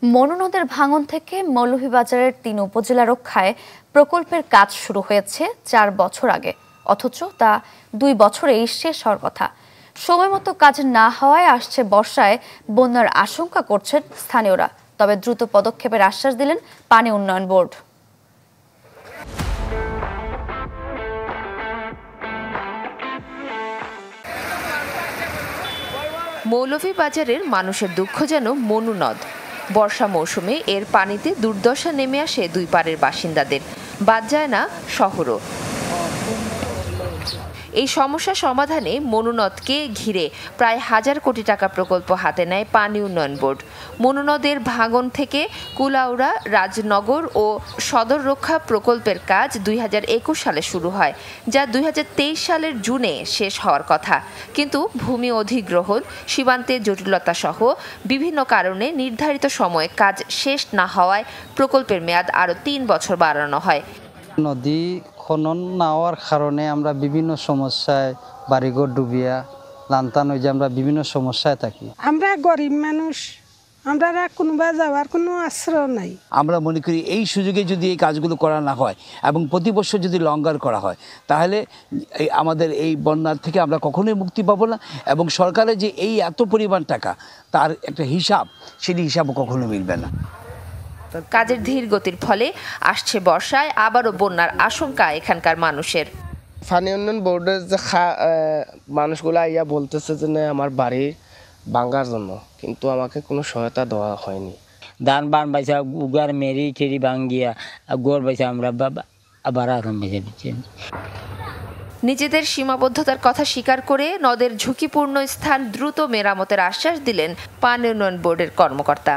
মনু নদের ভাঙন থেকে মৌলভীবাজারের ৩ উপজেলা রক্ষায় প্রকল্পের কাজ শুরু হয়েছে ৪ বছর আগে, অথচ তা ২ বছরেই শেষ হওয়ার কথা। সময়মতো কাজ না হওয়ায় আসছে বর্ষায় বন্যার আশঙ্কা করছেন স্থানীয়রা। তবে দ্রুত পদক্ষেপের আশ্বাস দিলেন পানি উন্নয়ন বোর্ড। মৌলভীবাজারের মানুষের দুঃখ যেন মনু নদ। বর্ষা মৌসুমে এর পানিতে দুর্দশা নেমে আসে দুই পাড়ের বাসিন্দাদের, বাদ যায় না শহরও। এই সমস্যা সমাধানে মনু নদকে ঘিরে প্রায় ১,০০০ কোটি টাকা প্রকল্প হাতে নেয় পানি উন্নয়ন বোর্ড। মনু নদের ভাঙন থেকে কুলাউড়া, রাজনগর ও সদর রক্ষা প্রকল্পের কাজ ২০২১ সালে শুরু হয়, যা ২০২৩ সালের জুনে শেষ হওয়ার কথা। কিন্তু ভূমি অধিগ্রহণ, সীমান্তে জটিলতা সহ বিভিন্ন কারণে নির্ধারিত সময়ে কাজ শেষ না হওয়ায় প্রকল্পের মেয়াদ আরও ৩ বছর বাড়ানো হয়। নদী খনন না হওয়ার কারণে আমরা বিভিন্ন সমস্যায়, বাড়িঘর ডুবিয়া লান্তান হয়ে যে আমরা বিভিন্ন সমস্যায় থাকি। আমরা গরিব মানুষ, আমরা কোনোবা যাওয়ার কোনো আশ্রয় নাই। আমরা মনে করি এই সুযোগে যদি এই কাজগুলো করা না হয় এবং প্রতি বছর যদি লঙ্ঘন করা হয়, তাহলে আমাদের এই বন্যার থেকে আমরা কখনোই মুক্তি পাবো না, এবং সরকারের যে এই এত পরিমাণ টাকা তার একটা হিসাব, সেটি হিসাবও কখনো মিলবে না। কাজের ধীর গতির ফলে আসছে বর্ষায় আবারও বন্যার আশঙ্কা এখানকার মানুষের। পানি উন্নয়ন বোর্ডের যে মানুষগুলো আইয়া বলতেছে যে আমার বাড়ি ভাঙার জন্য, কিন্তু আমাকে কোনো সহায়তা দেওয়া হয়নি। ধান বান বাইসা উগার মেরি টেরি ভাঙ্গিয়া গোর বাইসা আমরা আবার আরাম বেঁচে দিচ্ছেন। নিজেদের সীমাবদ্ধতার কথা স্বীকার করে নদের ঝুঁকিপূর্ণ স্থান দ্রুত মেরামতের আশ্বাস দিলেন পানি উন্নয়ন বোর্ডের কর্মকর্তা।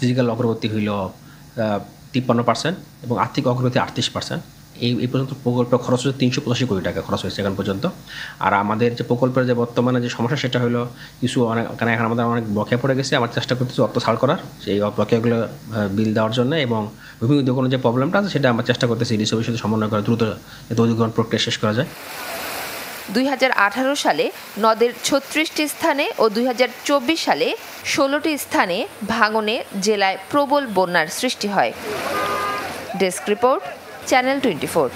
ফিজিক্যাল অগ্রগতি হইল ৫৩% এবং আর্থিক অগ্রগতি ৩৮%। এই পর্যন্ত প্রকল্পের খরচ হচ্ছে ৩৮৫ কোটি টাকা খরচ হয়েছে এখন পর্যন্ত। আর আমাদের যে প্রকল্পের যে বর্তমানে যে সমস্যা, সেটা হলো কিছু কারণ এখন আমাদের অনেক বকেয়া পড়ে গেছে। আমার চেষ্টা করতেছি অর্থ ছাড় করার, সেই বকেয়াগুলো বিল দেওয়ার জন্য, এবং ভূমি অধিগ্রহণের যে প্রবলেমটা আছে সেটা আমরা চেষ্টা করতেছি ডিসির সাথে সমন্বয় করে দ্রুত অধিগ্রহণ প্রক্রিয়া শেষ করা যায়। ২০১৮ সালে নদের ৩৬টি স্থানে ও ২০২৪ সালে ১৬টি স্থানে ভাঙনে জেলায় প্রবল বন্যার সৃষ্টি হয়। Desk report, channel 24।